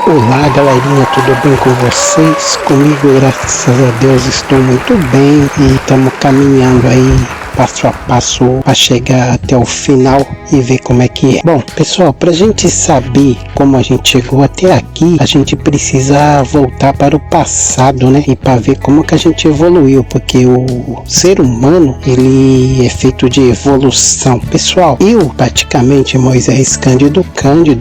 Olá galerinha, tudo bem com vocês? Comigo, graças a Deus, estou muito bem e estamos caminhando aí passo a passo para chegar até o final e ver como é que é. Bom, pessoal, pra gente saber como a gente chegou até aqui, a gente precisa voltar para o passado, né? E para ver como que a gente evoluiu, porque o ser humano, ele é feito de evolução. Pessoal, eu praticamente Moisés Cândido,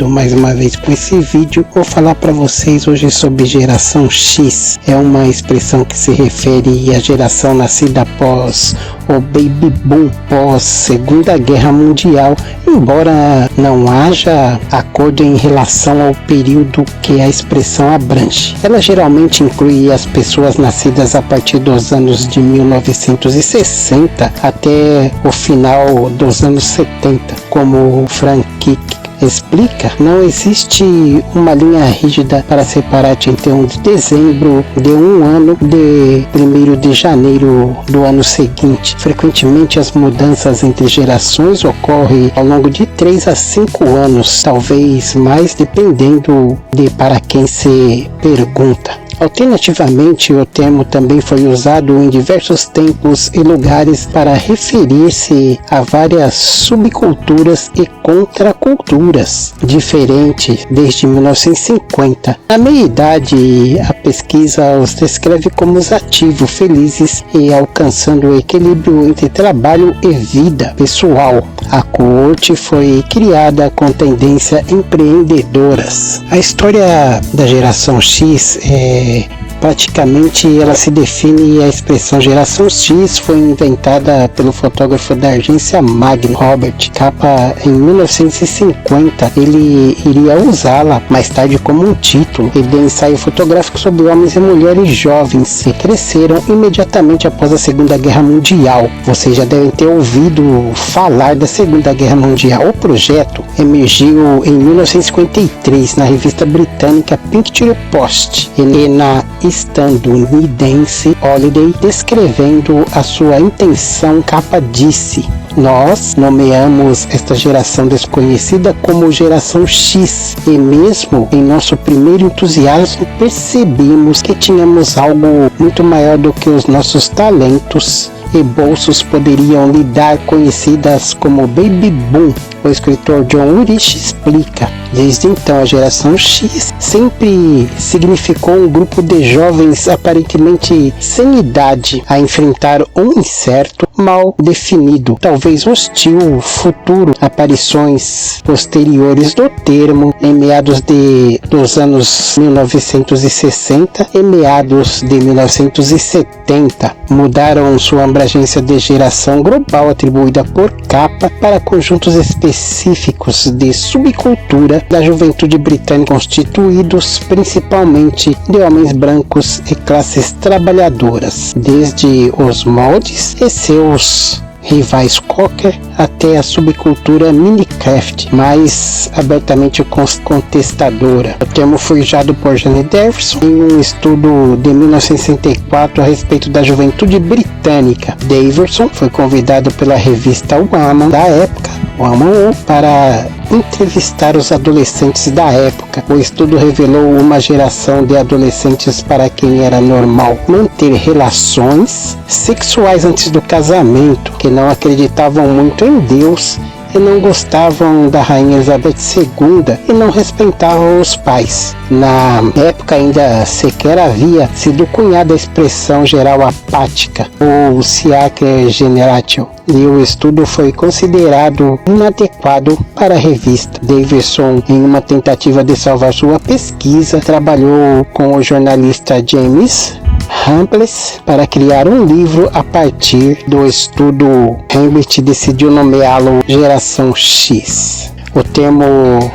mais uma vez com esse vídeo, vou falar para vocês hoje sobre geração X. É uma expressão que se refere à geração nascida após o Baby Boom, pós Segunda Guerra Mundial, embora não haja acordo em relação ao período que a expressão abrange. Ela geralmente inclui as pessoas nascidas a partir dos anos de 1960 até o final dos anos 70, como Frank Kick explica. Não existe uma linha rígida para separar 31 de dezembro de um ano de 1º de janeiro do ano seguinte. Frequentemente as mudanças entre gerações ocorrem ao longo de 3 a 5 anos, talvez mais, dependendo de para quem se pergunta. Alternativamente, o termo também foi usado em diversos tempos e lugares para referir-se a várias subculturas e contraculturas diferentes desde 1950. Na meia-idade, a pesquisa os descreve como os ativos, felizes e alcançando o equilíbrio entre trabalho e vida pessoal. A coorte foi criada com tendência empreendedoras. A história da geração X praticamente ela se define. A expressão geração X foi inventada pelo fotógrafo da agência Magnum, Robert Capa, em 1950. Ele iria usá-la mais tarde como um título de ensaio fotográfico sobre homens e mulheres jovens que cresceram imediatamente após a Segunda Guerra Mundial. Vocês já devem ter ouvido falar da Segunda Guerra Mundial. O projeto emergiu em 1953 na revista britânica Picture Post e na estadunidense Holiday, descrevendo a sua intenção. Capa disse: "Nós nomeamos esta geração desconhecida como geração X e mesmo em nosso primeiro entusiasmo percebemos que tínhamos algo muito maior do que os nossos talentos e bolsos poderiam lhe dar, conhecidas como Baby Boom." O escritor John Urich explica: "Desde então, a geração X sempre significou um grupo de jovens aparentemente sem idade a enfrentar um incerto, mal definido, talvez hostil futuro." Aparições posteriores do termo em meados dos anos 1960 e meados de 1970 mudaram sua abrangência de geração global atribuída por Capa para conjuntos específicos de subcultura da juventude britânica, constituídos principalmente de homens brancos e classes trabalhadoras, desde os moldes e seus rivais Cocker até a subcultura Minecraft, mais abertamente contestadora. O termo foi usado por Janet Davidson em um estudo de 1964 a respeito da juventude britânica. Davidson foi convidado pela revista Woman da época, para entrevistar os adolescentes da época. O estudo revelou uma geração de adolescentes para quem era normal manter relações sexuais antes do casamento, que não acreditavam muito em Deus e não gostavam da Rainha Elizabeth II e não respeitavam os pais. Na época ainda sequer havia sido cunhada a expressão geral apática, ou Siaker Generation, e o estudo foi considerado inadequado para a revista. Davidson, em uma tentativa de salvar sua pesquisa, trabalhou com o jornalista James Hambles para criar um livro a partir do estudo. Hambles decidiu nomeá-lo Geração X. O termo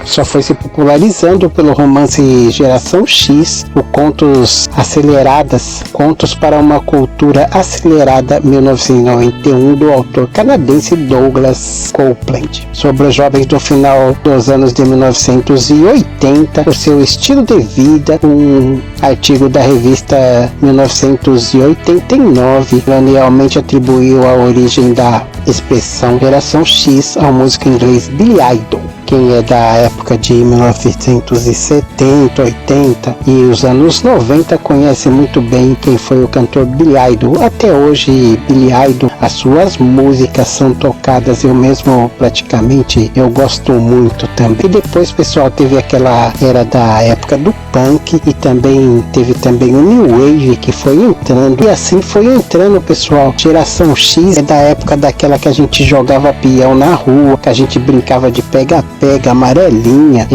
só foi se popularizando pelo romance Geração X, o Contos Aceleradas, Contos para uma Cultura Acelerada, 1991, do autor canadense Douglas Coupland, sobre os jovens do final dos anos de 1980, por seu estilo de vida. Um artigo da revista 1989 anualmente atribuiu a origem da expressão Geração X ao músico inglês Billy Idol, quem é da época de 1970, 80 e os anos 90 conhece muito bem quem foi o cantor Billy Idol. Até hoje, Billy Idol, as suas músicas são tocadas, eu mesmo praticamente, eu gosto muito também. E depois, pessoal, teve aquela era da época do punk e também teve também o New Wave que foi entrando, e assim foi entrando, pessoal. Geração X é da época daquela que a gente jogava peão na rua, que a gente brincava de pega-pega, amarelinha,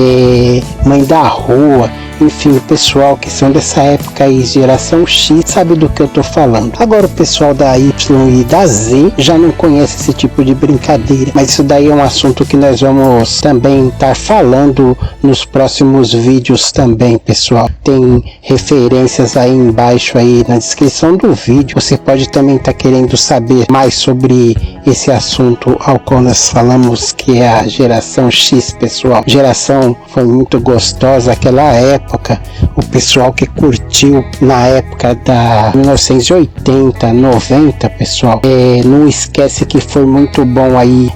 mãe da rua. Enfim, o pessoal que são dessa época aí, geração X, sabe do que eu tô falando. Agora o pessoal da Y e da Z já não conhece esse tipo de brincadeira, mas isso daí é um assunto que nós vamos também estar falando nos próximos vídeos também, pessoal. Tem referências aí embaixo aí na descrição do vídeo. Você pode também estar querendo saber mais sobre esse assunto ao qual nós falamos, que é a geração X, pessoal. Geração foi muito gostosa aquela época. O pessoal que curtiu na época da 1980, 90, pessoal, não esquece que foi muito bom aí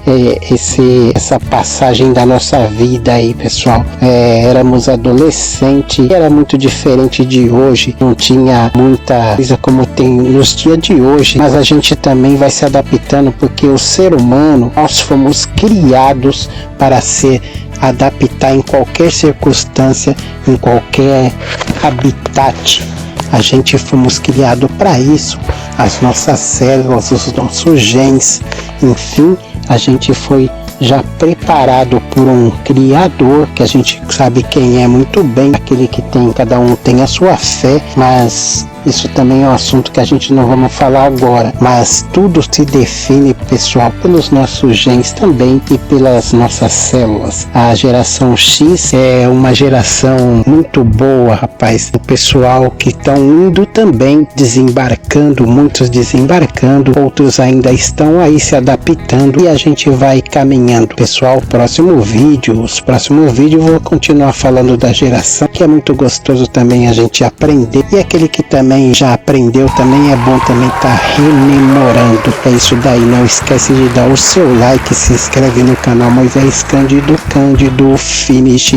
essa passagem da nossa vida aí, pessoal. Éramos adolescentes, era muito diferente de hoje, não tinha muita coisa como tem nos dias de hoje, mas a gente também vai se adaptando, porque o ser humano, nós fomos criados para se adaptar em qualquer circunstância, em qualquer habitat. A gente fomos criados para isso, as nossas células, os nossos genes, enfim, a gente foi já preparado por um criador, que a gente sabe quem é muito bem, aquele que tem, cada um tem a sua fé, mas isso também é um assunto que a gente não vamos falar agora, mas tudo se define, pessoal, pelos nossos genes também e pelas nossas células. A geração X é uma geração muito boa, rapaz. O pessoal que estão indo também desembarcando, muitos desembarcando, outros ainda estão aí se adaptando, e a gente vai caminhando. Pessoal, os próximos vídeos eu vou continuar falando da geração, que é muito gostoso também a gente aprender, e aquele que também já aprendeu também é bom também estar rememorando. É isso daí, não esquece de dar o seu like, se inscreve no canal Moisés Cândido Finish.